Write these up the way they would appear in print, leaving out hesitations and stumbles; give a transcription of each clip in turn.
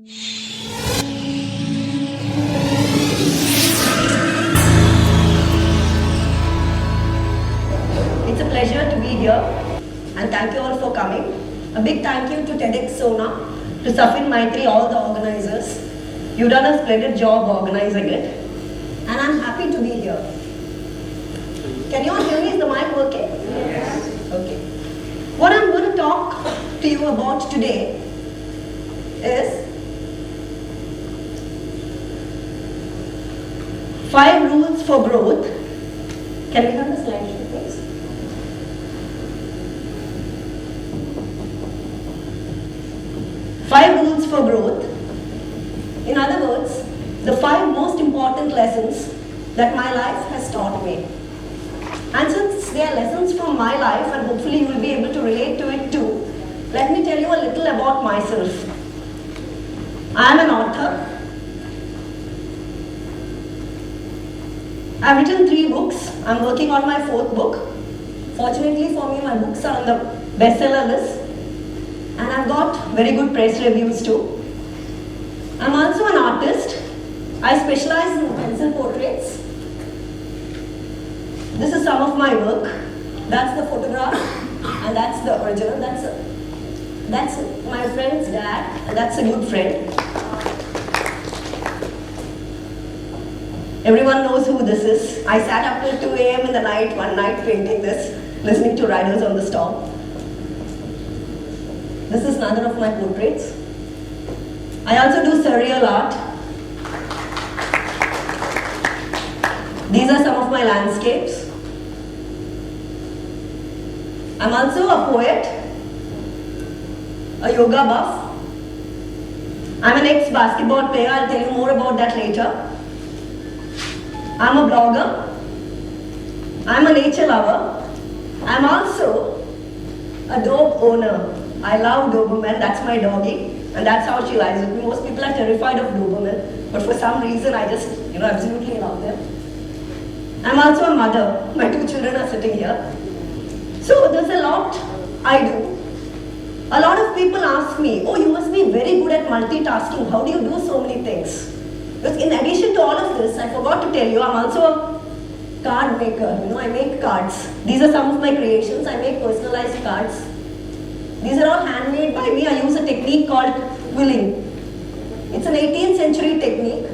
It's a pleasure to be here and thank you all for coming. A big thank you to TEDxSona, to Safin Maitri, all the organizers. You've done a splendid job organizing it and I'm happy to be here. Can you all hear me? Is the mic working? Yes. Okay. What I'm going to talk to you about today is 5 rules for growth. Can we have the slide, please? 5 rules for growth. In other words, the 5 most important lessons that my life has taught me. And since they are lessons from my life and hopefully you will be able to relate to it too, let me tell you a little about myself. I am an author. I have written 3 books. I am working on my 4th book. Fortunately for me, my books are on the bestseller list. And I've got very good press reviews too. I'm also an artist. I specialize in pencil portraits. This is some of my work. That's the photograph and that's the original. That's my friend's dad and that's a good friend. Everyone knows who this is. I sat up till 2 a.m. in the night, one night painting this, listening to Riders on the Storm. This is another of my portraits. I also do surreal art. These are some of my landscapes. I'm also a poet, a yoga buff. I'm an ex-basketball player. I'll tell you more about that later. I'm a blogger. I'm a nature lover. I'm also a Dobe-owner. I love Doberman. That's my doggie. And that's how she lies with me. Most people are terrified of Doberman. But for some reason, I just, absolutely love them. I'm also a mother. My 2 children are sitting here. So there's a lot I do. A lot of people ask me, oh, you must be very good at multitasking. How do you do so many things? Because in addition to all of this, I forgot to tell you, I'm also a card maker. I make cards. These are some of my creations. I make personalized cards. These are all handmade by me. I use a technique called quilling. It's an 18th century technique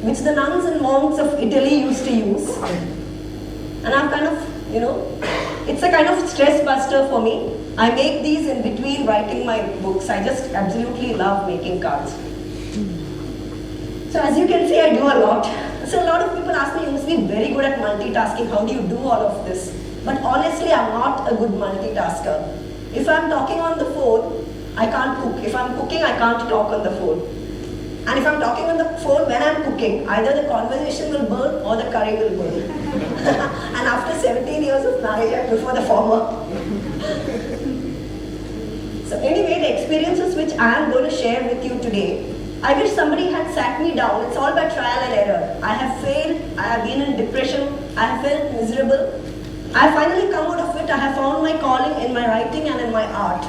which the nuns and monks of Italy used to use. And I'm kind of, it's a kind of stress buster for me. I make these in between writing my books. I just absolutely love making cards. So as you can see, I do a lot. So a lot of people ask me, you must be very good at multitasking. How do you do all of this? But honestly, I'm not a good multitasker. If I'm talking on the phone, I can't cook. If I'm cooking, I can't talk on the phone. And if I'm talking on the phone when I'm cooking, either the conversation will burn or the curry will burn. And after 17 years of marriage, I prefer the former. So anyway, the experiences which I am going to share with you today, I wish somebody had sat me down. It's all by trial and error. I have failed, I have been in depression, I have felt miserable. I have finally come out of it. I have found my calling in my writing and in my art.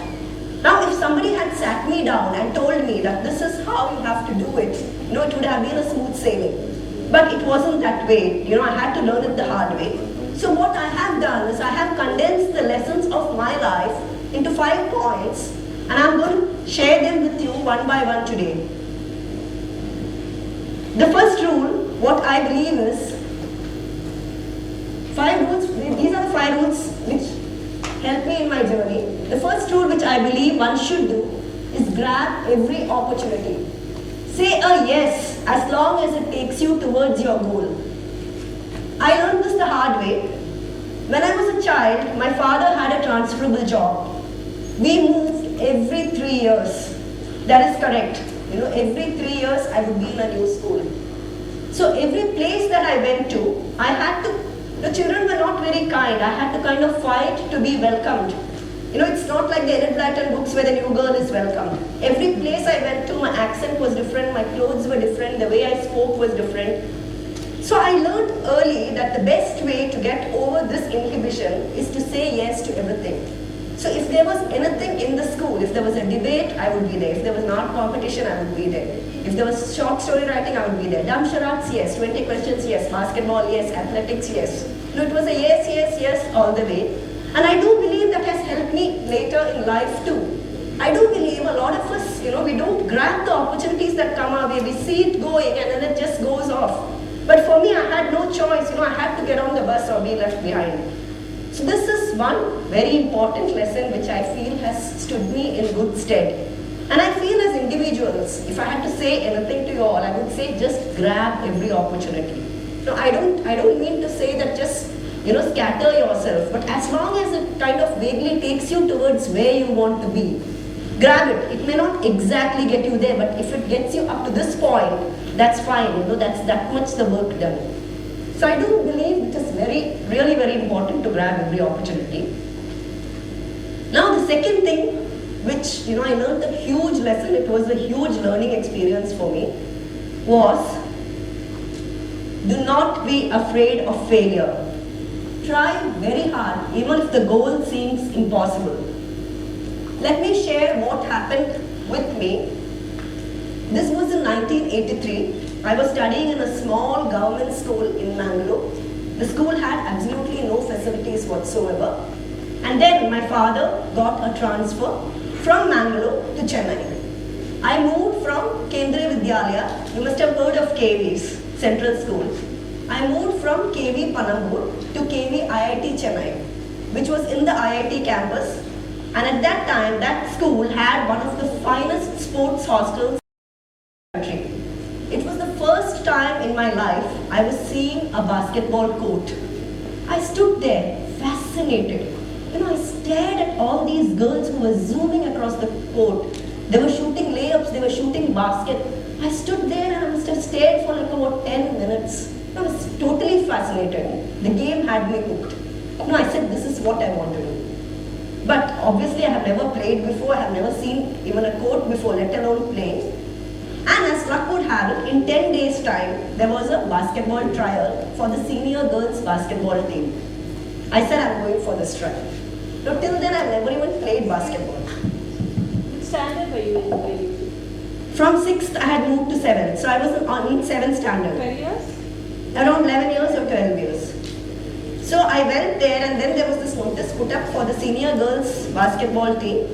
Now, if somebody had sat me down and told me that this is how you have to do it, it would have been a smooth sailing. But it wasn't that way. I had to learn it the hard way. So what I have done is I have condensed the lessons of my life into 5 points and I'm going to share them with you one by one today. The first rule, what I believe is 5 rules. These are the 5 rules which help me in my journey. The first rule which I believe one should do is grab every opportunity. Say a yes as long as it takes you towards your goal. I learned this the hard way. When I was a child, my father had a transferable job. We moved every 3 years. That is correct. Every 3 years I would be in a new school. So every place that I went to, the children were not very kind. I had to kind of fight to be welcomed. It's not like the Enid Blyton books where the new girl is welcomed. Every place I went to, my accent was different, my clothes were different, the way I spoke was different. So I learned early that the best way to get over this inhibition is to say yes to everything. So if there was anything in the school, if there was a debate, I would be there. If there was an art competition, I would be there. If there was short story writing, I would be there. Dumb charades, yes. 20 questions, yes. Basketball, yes. Athletics, yes. No, it was a yes, yes, yes all the way. And I do believe that has helped me later in life too. I do believe a lot of us, we don't grab the opportunities that come our way. We see it going and then it just goes off. But for me, I had no choice. I had to get on the bus or be left behind. So this is one very important lesson which I feel has stood me in good stead. And I feel as individuals, if I had to say anything to you all, I would say just grab every opportunity. No, I don't mean to say that just scatter yourself, but as long as it kind of vaguely takes you towards where you want to be, grab it. It may not exactly get you there, but if it gets you up to this point, that's fine. That's that much the work done. So I do believe it is really very important to grab every opportunity. Now the second thing, which I learned a huge lesson, it was a huge learning experience for me, was do not be afraid of failure. Try very hard, even if the goal seems impossible. Let me share what happened with me. This was in 1983. I was studying in a small government school in Mangalore. The school had absolutely no facilities whatsoever. And then my father got a transfer from Mangalore to Chennai. I moved from Kendriya Vidyalaya. You must have heard of KV's, Central School. I moved from KV Panambur to KV IIT Chennai, which was in the IIT campus. And at that time, that school had one of the finest sports hostels in the country. It was the first time in my life I was seeing a basketball court. I stood there, fascinated. I stared at all these girls who were zooming across the court. They were shooting layups, they were shooting basket. I stood there and I must have stared for like about 10 minutes. I was totally fascinated. The game had me hooked. I said, this is what I want to do. But obviously I have never played before, I have never seen even a court before, let alone playing. And as luck would have it, in 10 days' time, there was a basketball trial for the senior girls basketball team. I said, I'm going for this trial. Now, till then, I've never even played basketball. Which standard were you in? From 6th, I had moved to 7th. So I was in 7th standard. 12 years? Around 11 years or 12 years. So I went there and then there was this notice put up for the senior girls basketball team.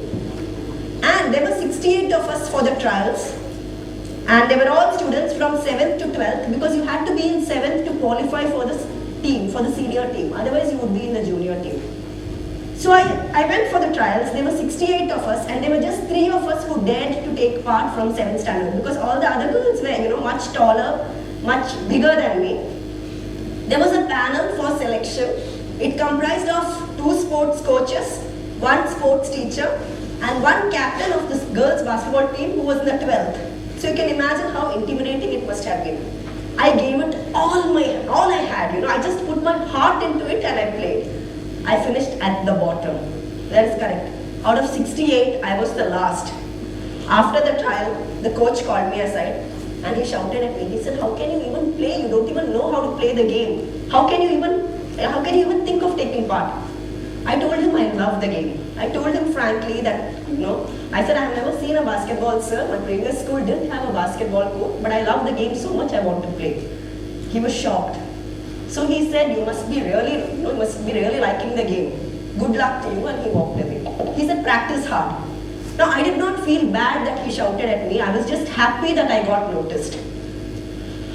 And there were 68 of us for the trials. And they were all students from 7th to 12th because you had to be in 7th to qualify for the team, for the senior team. Otherwise, you would be in the junior team. So I went for the trials. There were 68 of us and there were just 3 of us who dared to take part from 7th standard because all the other girls were, much taller, much bigger than me. There was a panel for selection. It comprised of 2 sports coaches, 1 sports teacher, and 1 captain of this girls basketball team who was in the 12th. So you can imagine how intimidating it must have been. I gave it all I had, I just put my heart into it and I played. I finished at the bottom. That is correct. Out of 68, I was the last. After the trial, the coach called me aside and he shouted at me. He said, how can you even play? You don't even know how to play the game. How can you even think of taking part? I told him I love the game. I told him frankly that, I said, I have never seen a basketball, sir. My previous school didn't have a basketball court, but I love the game so much I want to play. He was shocked. So he said, you must be really liking the game. Good luck to you, and he walked away. He said, practice hard. Now, I did not feel bad that he shouted at me. I was just happy that I got noticed.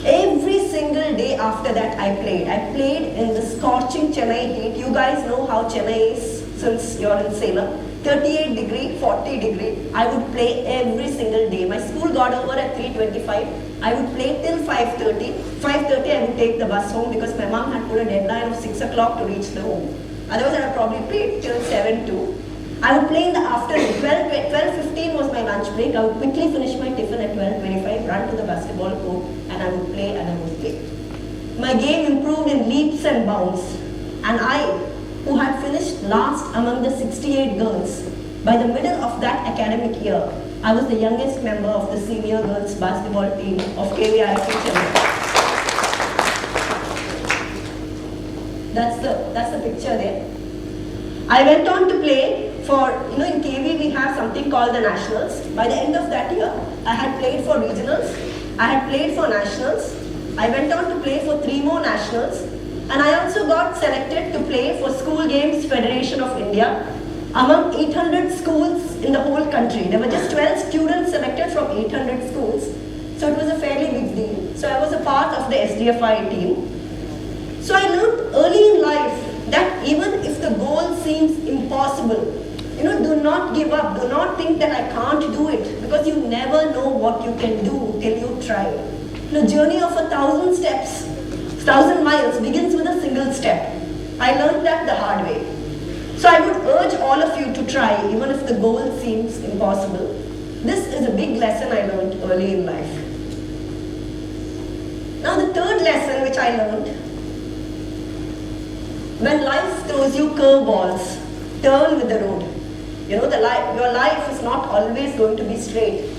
Every single day after that, I played. I played in the scorching Chennai heat. You guys know how Chennai is since you're in Salem. 38 degree, 40 degree. I would play every single day. My school got over at 3:25. I would play till 5:30. 5:30 I would take the bus home because my mom had put a deadline of 6 o'clock to reach the home. Otherwise I would probably play till 7 too. I would play in the afternoon. 12:15 was my lunch break. I would quickly finish my tiffin at 12:25, run to the basketball court and I would play and I would play. My game improved in leaps and bounds. And I, who had finished last among the 68 girls, by the middle of that academic year, I was the youngest member of the senior girls basketball team of KVIT Chennai. That's the picture there. I went on to play for, in KV we have something called the nationals. By the end of that year, I had played for regionals, I had played for nationals, I went on to play for 3 more nationals, and I also got selected to play for School Games Federation of India among 800 schools in the whole country. There were just 12 students selected from 800 schools, so it was a fairly big deal. So I was a part of the SDFI team. So I learned early in life that even if the goal seems impossible, do not give up. Do not think that I can't do it, because you never know what you can do till you try. The journey of 1,000 steps, 1,000 miles begins with a single step. I learned that the hard way. So I would urge all of you to try, even if the goal seems impossible. This is a big lesson I learned early in life. Now the third lesson which I learned: when life throws you curveballs, turn with the road. Your life is not always going to be straight.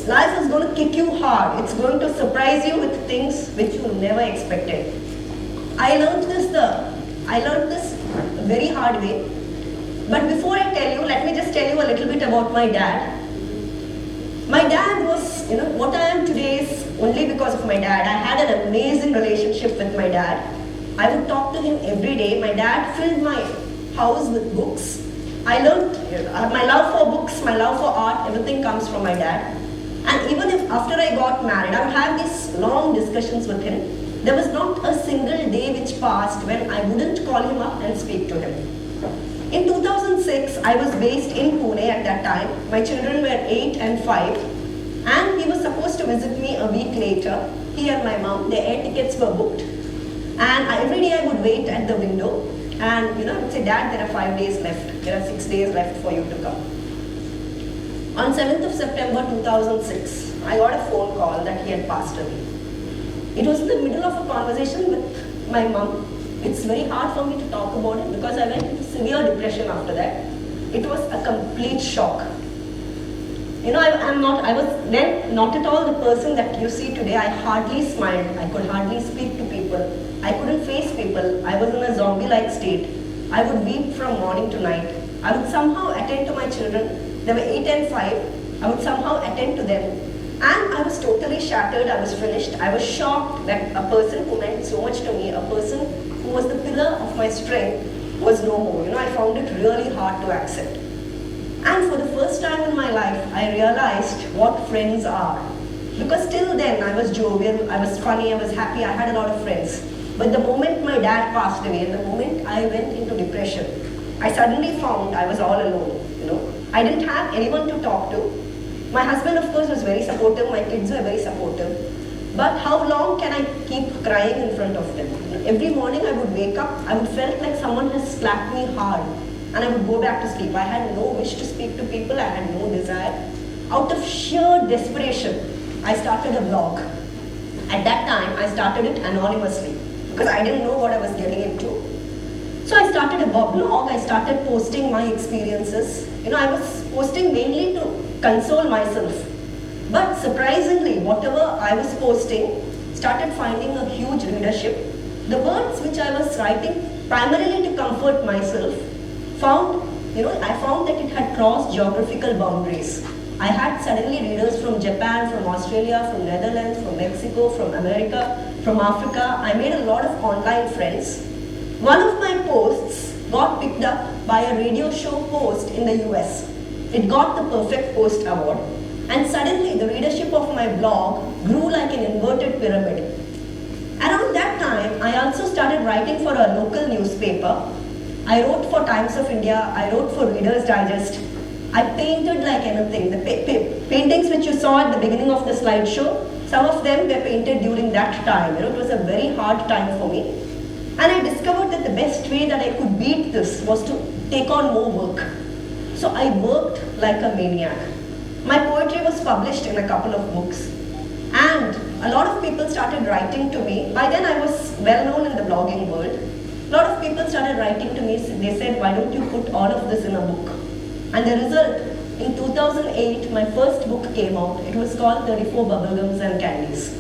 Life is going to kick you hard. It's going to surprise you with things which you never expected. I learned this very hard way. But before I tell you, let me just tell you a little bit about my dad. My dad was, what I am today is only because of my dad. I had an amazing relationship with my dad. I would talk to him every day. My dad filled my house with books. I learned my love for books, my love for art, everything comes from my dad. And even if after I got married, I would have these long discussions with him. There was not a single day which passed when I wouldn't call him up and speak to him. In 2006, I was based in Pune at that time. My children were 8 and 5. And he was supposed to visit me a week later. He and my mom, their air tickets were booked. And every day I would wait at the window. And I would say, Dad, there are 5 days left. There are 6 days left for you to come. On 7th of September 2006, I got a phone call that he had passed away. It was in the middle of a conversation with my mom. It's very hard for me to talk about it because I went into severe depression after that. It was a complete shock. I was then not at all the person that you see today. I hardly smiled. I could hardly speak to people. I couldn't face people. I was in a zombie-like state. I would weep from morning to night. I would somehow attend to my children. They were 8 and 5. I would somehow attend to them. And I was totally shattered. I was finished. I was shocked that a person who meant so much to me, a person who was the pillar of my strength, was no more. I found it really hard to accept. And for the first time in my life, I realized what friends are. Because till then, I was jovial, I was funny, I was happy, I had a lot of friends. But the moment my dad passed away, and the moment I went into depression, I suddenly found I was all alone. I didn't have anyone to talk to. My husband, of course, was very supportive. My kids were very supportive. But how long can I keep crying in front of them? Every morning I would wake up, I would felt like someone has slapped me hard. And I would go back to sleep. I had no wish to speak to people. I had no desire. Out of sheer desperation, I started a blog. At that time, I started it anonymously because I didn't know what I was getting into. So I started a blog. I started posting my experiences. I was posting mainly to console myself. But surprisingly, whatever I was posting started finding a huge readership. The words which I was writing primarily to comfort myself I found that it had crossed geographical boundaries. I had suddenly readers from Japan, from Australia, from Netherlands, from Mexico, from America, from Africa. I made a lot of online friends. One of my posts got picked up by a radio show host in the US. It got the Perfect Post Award. And suddenly the readership of my blog grew like an inverted pyramid. Around that time, I also started writing for a local newspaper. I wrote for Times of India, I wrote for Reader's Digest. I painted like anything. The paintings which you saw at the beginning of the slideshow, some of them were painted during that time. It was a very hard time for me. And I discovered that the best way that I could beat this was to take on more work. So I worked like a maniac. My poetry was published in a couple of books. And a lot of people started writing to me. By then I was well known in the blogging world. A lot of people started writing to me. They said, why don't you put all of this in a book? And the result, in 2008, my first book came out. It was called 34 Bubblegums and Candies.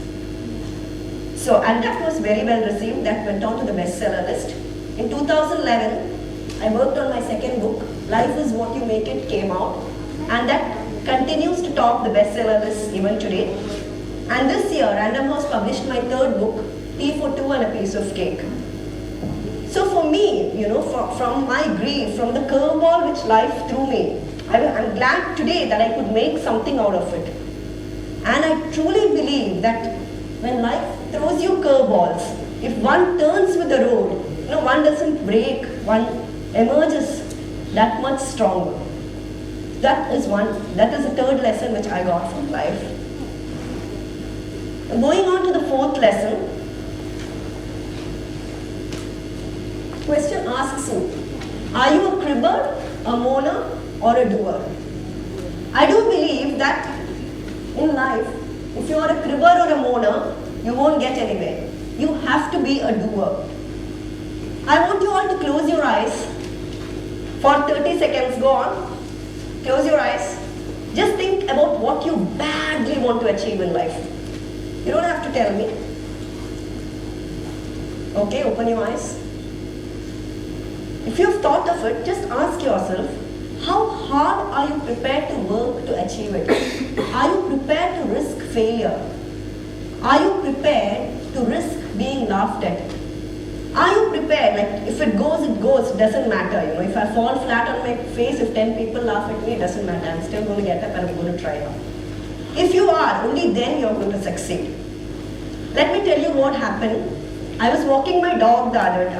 And that was very well received. That went on to the bestseller list. In 2011, I worked on my second book. Life is What You Make It came out, and that continues to top the bestseller list even today. And this year, Random House published my third book, Tea for Two and a Piece of Cake. So for me, from my grief, from the curveball which life threw me, I'm glad today that I could make something out of it. And I truly believe that when life throws you curveballs, if one turns with the road, one doesn't break, one emerges that much stronger. That is the third lesson which I got from life. Going on to the fourth lesson, question asks you, are you a cribber, a moaner, or a doer? I do believe that in life, if you are a cribber or a moaner, you won't get anywhere. You have to be a doer. I want you all to close your eyes for 30 seconds. Go on. Close your eyes. Just think about what you badly want to achieve in life. You don't have to tell me. Okay, open your eyes. If you've thought of it, just ask yourself, how hard are you prepared to work to achieve it? Are you prepared to risk failure? Are you prepared to risk being laughed at? Are you prepared, like if it goes, it doesn't matter. If I fall flat on my face, if 10 people laugh at me, it doesn't matter. I'm still going to get up and I'm going to try out. If you are, only then you're going to succeed. Let me tell you what happened. I was walking my dog the other, it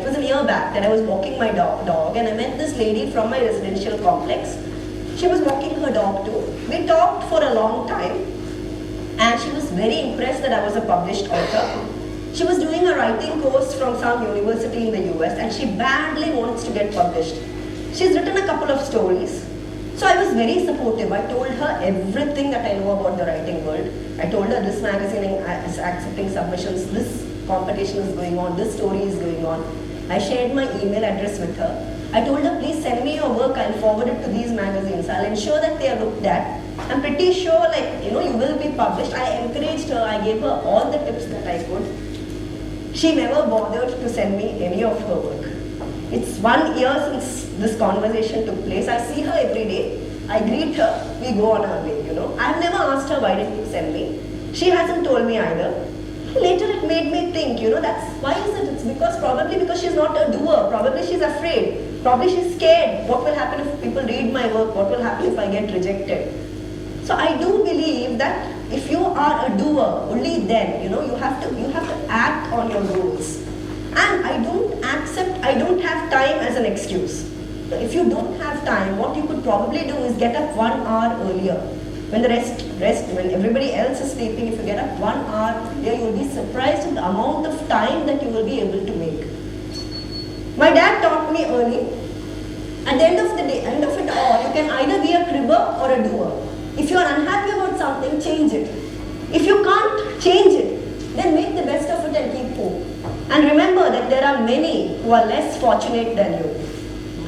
was a year back that I was walking my dog and I met this lady from my residential complex. She was walking her dog too. We talked for a long time and she was very impressed that I was a published author. She was doing a writing course from some university in the US and she badly wants to get published. She's written a couple of stories. So I was very supportive. I told her everything that I know about the writing world. I told her this magazine is accepting submissions, this competition is going on, this story is going on. I shared my email address with her. I told her, please send me your work, I'll forward it to these magazines. I'll ensure that they are looked at. I'm pretty sure you will be published. I encouraged her, I gave her all the tips that I could. She never bothered to send me any of her work. It's 1 year since this conversation took place. I see her every day. I greet her, we go on our way, I've never asked her why didn't you send me. She hasn't told me either. Later it made me think, why is it? It's probably because she's not a doer. Probably she's afraid. Probably she's scared. What will happen if people read my work? What will happen if I get rejected? So I do believe that if you are a doer, only then, you have to act on your goals. And I don't have time as an excuse. So if you don't have time, what you could probably do is get up 1 hour earlier. When when everybody else is sleeping, if you get up 1 hour earlier, you will be surprised at the amount of time that you will be able to make. My dad taught me early, at the end of it all, you can either be a cribber or a doer. If you are unhappy about something, change it. If you can't change it, then make the best of it and keep moving. And remember that there are many who are less fortunate than you.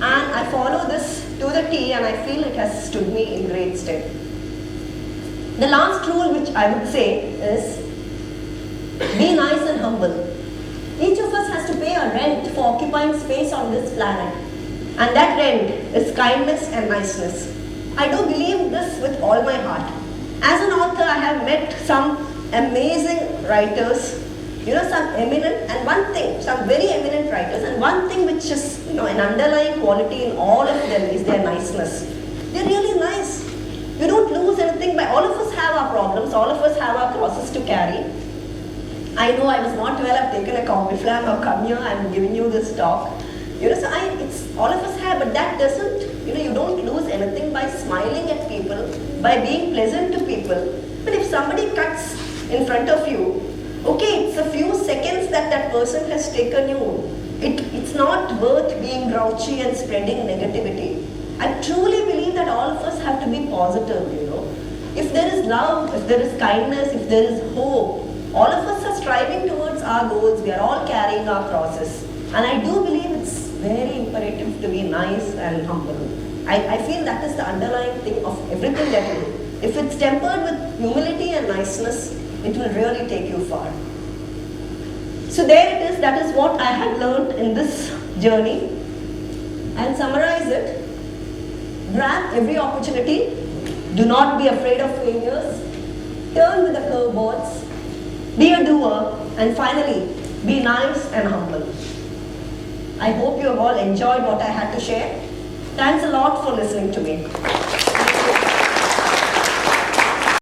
And I follow this to the T and I feel it has stood me in great stead. The last rule which I would say is, be nice and humble. Each of us has to pay a rent for occupying space on this planet. And that rent is kindness and niceness. I do believe this with all my heart. As an author, I have met some amazing writers, some very eminent writers, and one thing which is, an underlying quality in all of them is their niceness. They're really nice. You don't lose anything by, all of us have our problems, all of us have our crosses to carry. I know I was not well, I've taken a Combiflam, I've come here, I'm giving you this talk. It's all of us have, but that doesn't, you don't lose anything by smiling at people, by being pleasant to people. But if somebody cuts in front of you, okay, it's a few seconds that person has taken you. It's not worth being grouchy and spreading negativity. I truly believe that all of us have to be positive, If there is love, if there is kindness, if there is hope, all of us are striving towards our goals. We are all carrying our crosses. And I do believe it's very imperative to be nice and humble. I feel that is the underlying thing of everything that you do. If it's tempered with humility and niceness, it will really take you far. So there it is. That is what I had learned in this journey. I'll summarize it. Grab every opportunity. Do not be afraid of failures. Turn with the curveballs. Be a doer. And finally, be nice and humble. I hope you have all enjoyed what I had to share. Thanks a lot for listening to me.